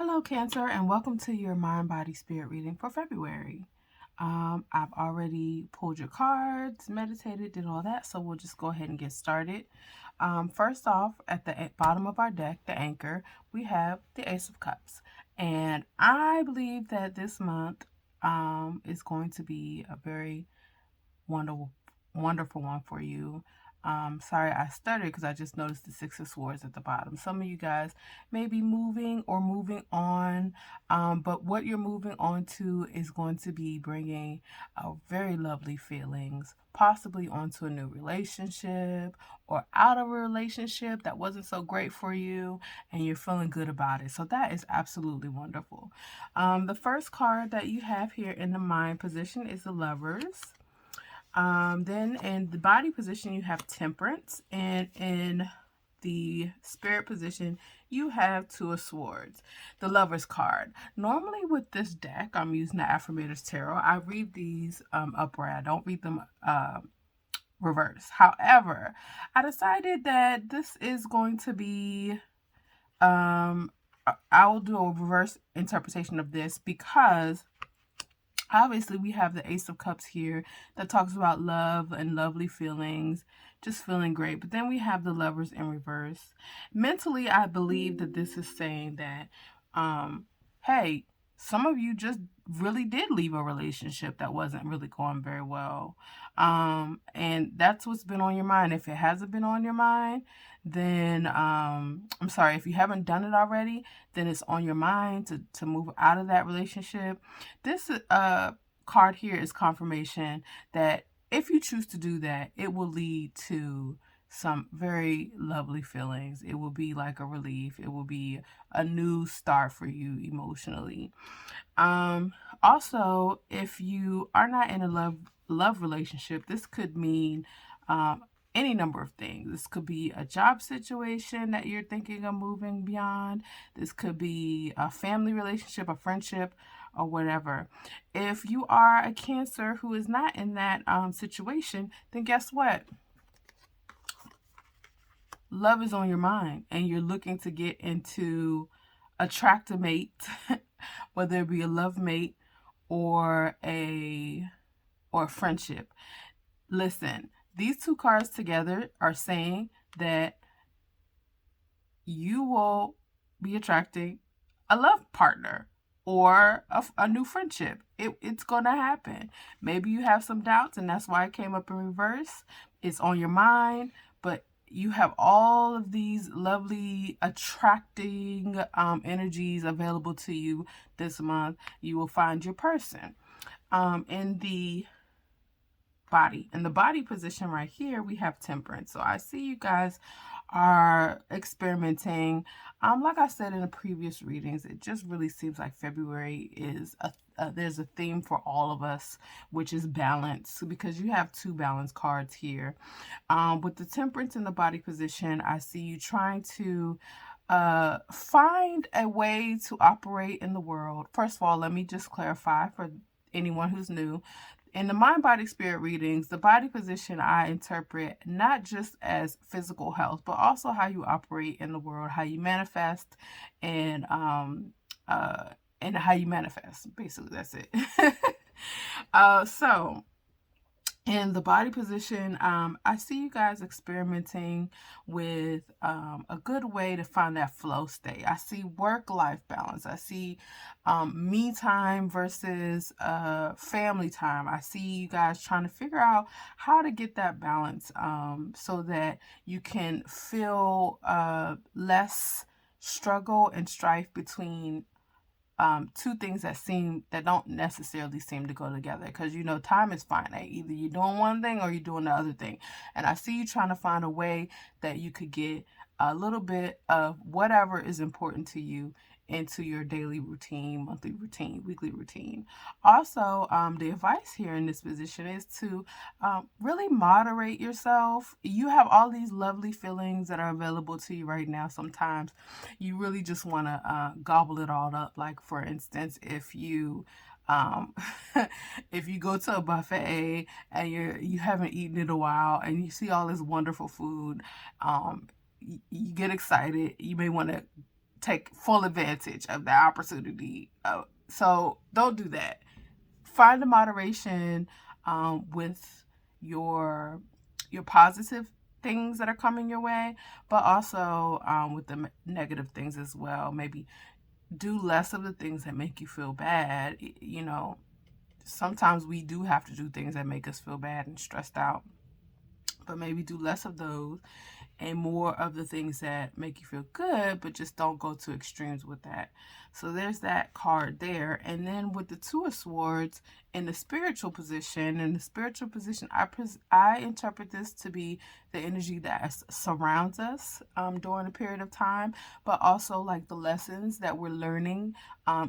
Hello, Cancer, and welcome to your Mind, Body, Spirit reading for February. I've already pulled your cards, meditated, did all that, so we'll just go ahead and get started. First off, at the bottom of our deck, the anchor, we have the Ace of Cups. And I believe that this month is going to be a very wonderful, wonderful one for you. Sorry, I stuttered because I just noticed the Six of Swords at the bottom. Some of you guys may be moving or moving on, but what you're moving on to is going to be bringing very lovely feelings, possibly onto a new relationship or out of a relationship that wasn't so great for you, and you're feeling good about it. So that is absolutely wonderful. The first card that you have here in the mind position is the Lovers. Then in the body position, you have Temperance, and in the spirit position, you have Two of Swords, the Lover's card. Normally with this deck, I'm using the Affirmators Tarot. I read these upright. I don't read them reverse. However, I decided that this is going to be I will do a reverse interpretation of this because obviously we have the Ace of Cups here that talks about love and lovely feelings, just feeling great. But then we have the Lovers in reverse. Mentally, I believe that this is saying that, hey, some of you just really did leave a relationship that wasn't really going very well. And that's what's been on your mind. If it hasn't been on your mind, then I'm sorry, if you haven't done it already, then it's on your mind to move out of that relationship. This card here is confirmation that if you choose to do that, it will lead to some very lovely feelings. It will be like a relief. It will be a new start for you emotionally. Also, if you are not in a love relationship, this could mean any number of things. This could be a job situation that you're thinking of moving beyond. This could be a family relationship, a friendship, or whatever. If you are a Cancer who is not in that situation, then guess what? Love is on your mind and you're looking to get into attract a mate, whether it be a love mate or a friendship. Listen, these two cards together are saying that you will be attracting a love partner or a new friendship. It's going to happen. Maybe you have some doubts and that's why it came up in reverse. It's on your mind, but you have all of these lovely attracting energies available to you this month. You will find your person. In the body position right here, we have Temperance. So I see you guys are experimenting. Like I said in the previous readings, it just really seems like February is there's a theme for all of us, which is balance, because you have two balance cards here. With the Temperance in the body position, I see you trying to find a way to operate in the world. First of all, let me just clarify for anyone who's new. In the mind, body, spirit readings, the body position I interpret not just as physical health, but also how you operate in the world, how you manifest, and how you manifest. Basically, that's it. So in the body position, I see you guys experimenting with a good way to find that flow state. I see work-life balance. I see me time versus family time. I see you guys trying to figure out how to get that balance so that you can feel less struggle and strife between two things that don't necessarily seem to go together, because time is finite. Either you're doing one thing or you're doing the other thing, and I see you trying to find a way that you could get a little bit of whatever is important to you into your daily routine, monthly routine, weekly routine. Also, the advice here in this position is to really moderate yourself. You have all these lovely feelings that are available to you right now. Sometimes you really just want to gobble it all up. Like, for instance, if you if you go to a buffet and you haven't eaten in a while and you see all this wonderful food, you get excited. You may want to take full advantage of that opportunity. So don't do that. Find the moderation with your positive things that are coming your way, but also with the negative things as well. Maybe do less of the things that make you feel bad. You know, sometimes we do have to do things that make us feel bad and stressed out, but maybe do less of those and more of the things that make you feel good, but just don't go to extremes with that. So there's that card there. And then with the Two of Swords in the spiritual position, I interpret this to be the energy that surrounds us during a period of time, but also like the lessons that we're learning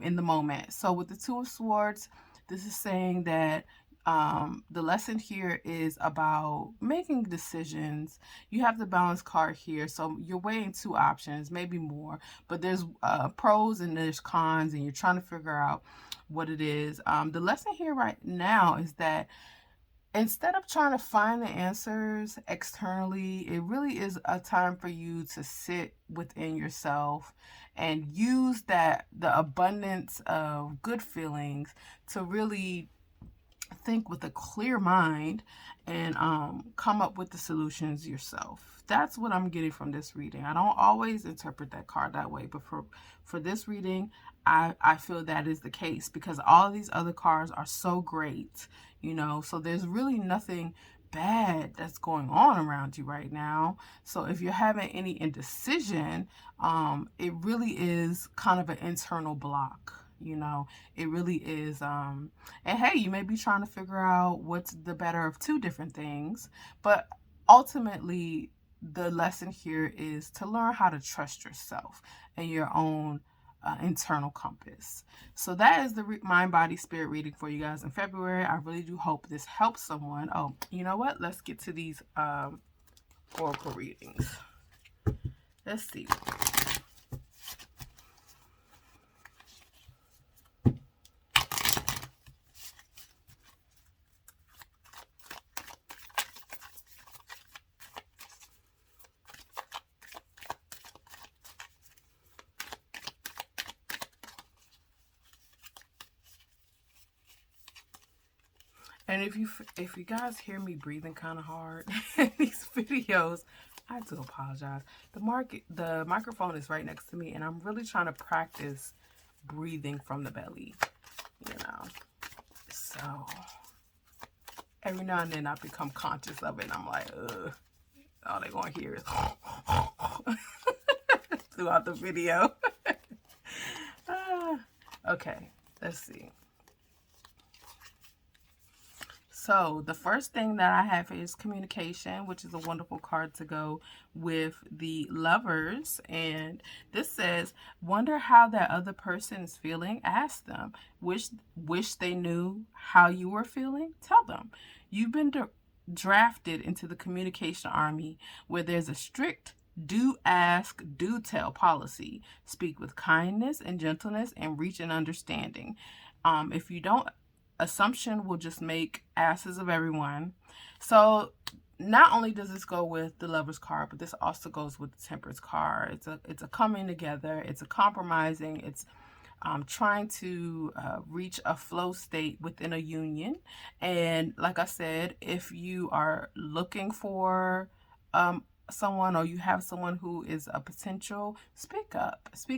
in the moment. So with the Two of Swords, this is saying that the lesson here is about making decisions. You have the balance card here, so you're weighing two options, maybe more, but there's pros and there's cons, and you're trying to figure out what it is. The lesson here right now is that instead of trying to find the answers externally, it really is a time for you to sit within yourself and use the abundance of good feelings to really think with a clear mind and come up with the solutions yourself. That's what I'm getting from this reading. I don't always interpret that card that way, but for this reading, I feel that is the case because all of these other cards are so great, you know, so there's really nothing bad that's going on around you right now. So if you're having any indecision, it really is kind of an internal block. You know, it really is. And hey, you may be trying to figure out what's the better of two different things, but ultimately the lesson here is to learn how to trust yourself and your own internal compass. So that is the mind, body, spirit reading for you guys in February. I really do hope this helps someone. Oh, you know what? Let's get to these oracle readings. Let's see. And if you guys hear me breathing kind of hard in these videos, I do apologize. The microphone is right next to me, and I'm really trying to practice breathing from the belly, you know. So every now and then I become conscious of it, and I'm like, ugh. All they're going to hear is throughout the video. Okay, let's see. So the first thing that I have is communication, which is a wonderful card to go with the Lovers. And this says, wonder how that other person is feeling. Ask them. Wish they knew how you were feeling. Tell them. You've been drafted into the communication army where there's a strict do ask, do tell policy. Speak with kindness and gentleness and reach an understanding. If you don't, assumption will just make asses of everyone. So not only does this go with the Lovers card, but this also goes with the Temperance card. It's a coming together. It's a compromising. It's trying to reach a flow state within a union. And like I said, if you are looking for someone, or you have someone who is a potential, speak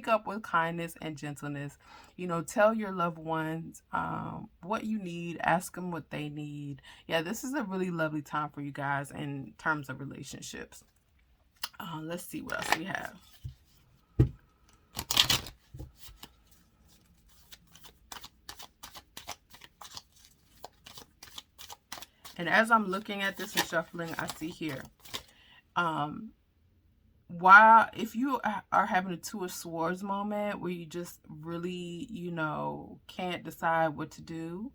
up with kindness and gentleness. You know, tell your loved ones what you need. Ask them what they need. Yeah, this is a really lovely time for you guys in terms of relationships. Let's see what else we have. And as I'm looking at this and shuffling, I see here, while if you are having a Two of Swords moment where you just really, you know, can't decide what to do,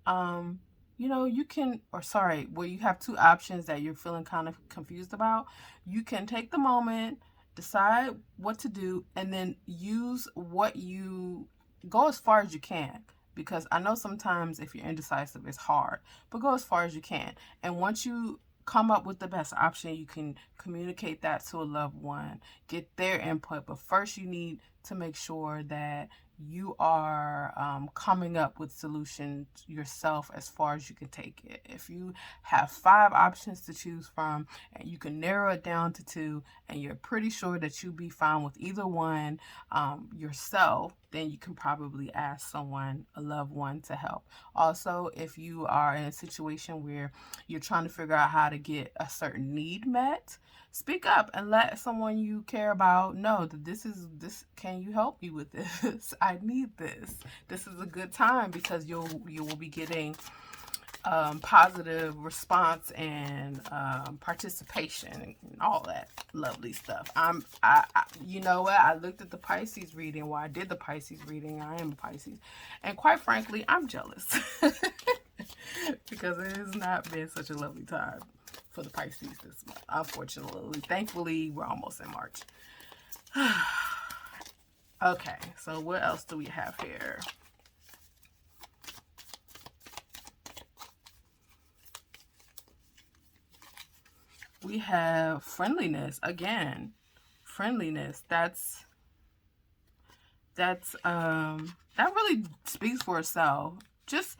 you know, you can, or sorry, where you have two options that you're feeling kind of confused about, you can take the moment, decide what to do, and then use what you go as far as you can. Because I know sometimes if you're indecisive, it's hard, but go as far as you can. And once you come up with the best option, you can communicate that to a loved one, get their input. But first you need to make sure that you are coming up with solutions yourself as far as you can take it. If you have 5 options to choose from and you can narrow it down to 2 and you're pretty sure that you'll be fine with either one yourself, then you can probably ask someone, a loved one, to help. Also, if you are in a situation where you're trying to figure out how to get a certain need met, speak up and let someone you care about know that this can you help me with this? I need this. This is a good time, because you will be getting positive response and participation and all that lovely stuff. You know what? I looked at the Pisces reading. Well, I did the Pisces reading. I am a Pisces, and quite frankly, I'm jealous because it has not been such a lovely time for the Pisces this month. Unfortunately, thankfully, we're almost in March. Okay, so what else do we have here? We have friendliness again. Friendliness. That really speaks for itself. Just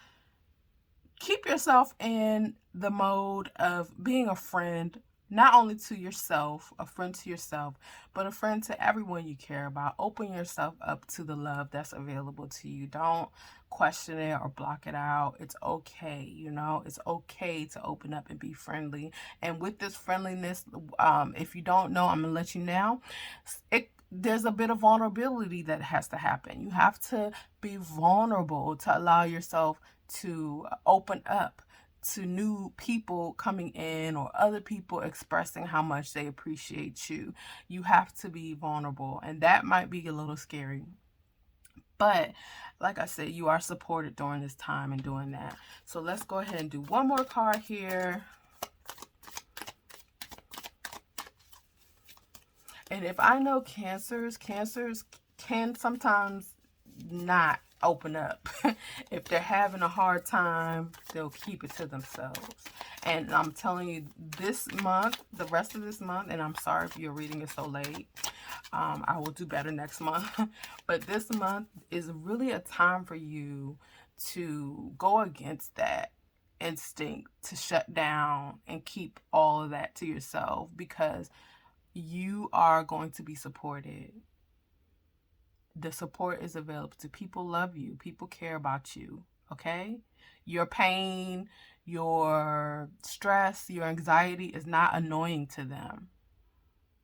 keep yourself in the mode of being a friend, not only to yourself, a friend to yourself, but a friend to everyone you care about. Open yourself up to the love that's available to you. Don't question it or block it out. It's okay, it's okay to open up and be friendly. And with this friendliness, if you don't know, I'm gonna let you know, there's a bit of vulnerability that has to happen. You have to be vulnerable to allow yourself to open up to new people coming in or other people expressing how much they appreciate you. You have to be vulnerable, and that might be a little scary. But like I said, you are supported during this time and doing that. So let's go ahead and do one more card here. And if I know cancers can sometimes not open up. If they're having a hard time, they'll keep it to themselves. And I'm telling you, this month, the rest of this month, and I'm sorry if you're reading it so late, I will do better next month. But this month is really a time for you to go against that instinct to shut down and keep all of that to yourself, because you are going to be supported. The support is available to people. Love you. People care about you. Okay? Your pain, your stress, your anxiety is not annoying to them.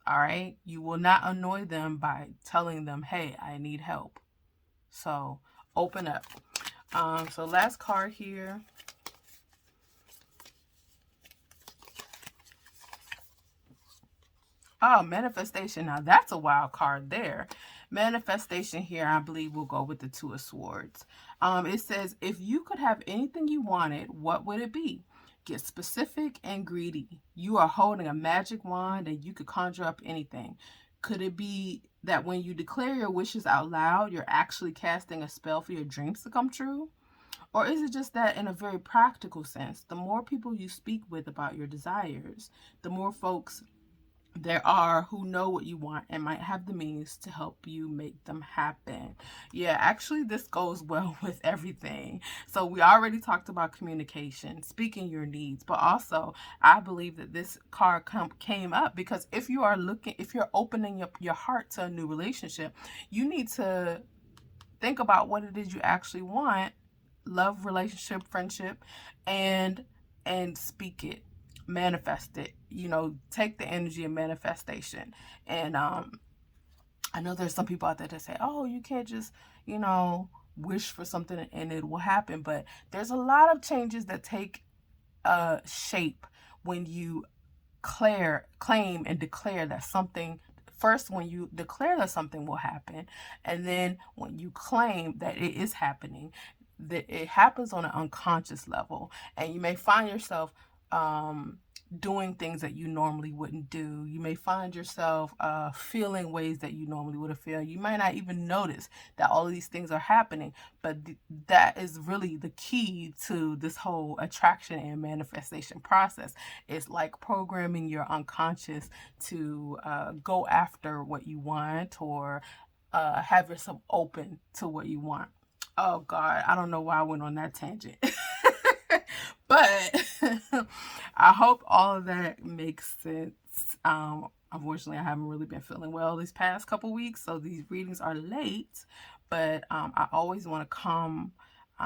All right? You will not annoy them by telling them, hey, I need help. So open up. So last card here. Oh, manifestation. Now that's a wild card there. Manifestation here, I believe, will go with the Two of Swords. It says, if you could have anything you wanted, what would it be? Get specific and greedy. You are holding a magic wand and you could conjure up anything. Could it be that when you declare your wishes out loud, you're actually casting a spell for your dreams to come true? Or is it just that in a very practical sense, the more people you speak with about your desires, the more folks there are who know what you want and might have the means to help you make them happen. Yeah, actually this goes well with everything. So we already talked about communication, speaking your needs, but also I believe that this card came up because if you're opening up your heart to a new relationship, you need to think about what it is you actually want, love, relationship, friendship, and speak it, manifest it, take the energy of manifestation. And I know there's some people out there that say, oh, you can't just wish for something and it will happen, but there's a lot of changes that take shape when you claim and declare that something. First, when you declare that something will happen, and then when you claim that it is happening, that it happens on an unconscious level, and you may find yourself doing things that you normally wouldn't do. You may find yourself feeling ways that you normally would have felt. You might not even notice that all of these things are happening, but that is really the key to this whole attraction and manifestation process. It's like programming your unconscious to go after what you want, or have yourself open to what you want. Oh God, I don't know why I went on that tangent. But I hope all of that makes sense. Unfortunately, I haven't really been feeling well these past couple weeks, so these readings are late. But I always want to come,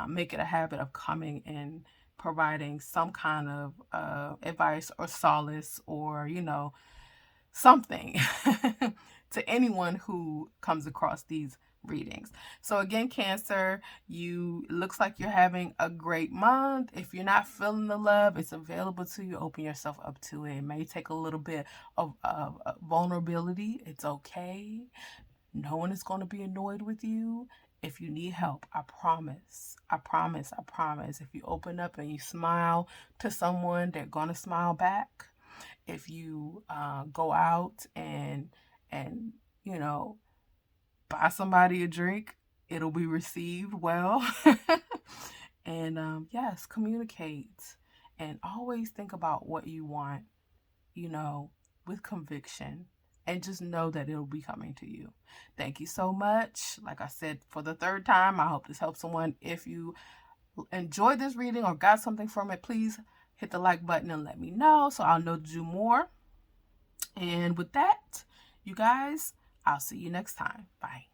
make it a habit of coming and providing some kind of advice or solace, or something to anyone who comes across these readings. So again, Cancer, looks like you're having a great month. If you're not feeling the love, it's available to you. Open yourself up to it. It may take a little bit of vulnerability. It's okay. No one is going to be annoyed with you. If you need help, I promise. I promise. I promise. If you open up and you smile to someone, they're going to smile back. If you go out and you know buy somebody a drink, it'll be received well. And yes, communicate, and always think about what you want, with conviction, and just know that it'll be coming to you. Thank you so much. Like I said, for the third time, I hope this helps someone. If you enjoyed this reading or got something from it, please hit the like button and let me know so I'll know to do more. And with that, you guys, I'll see you next time. Bye.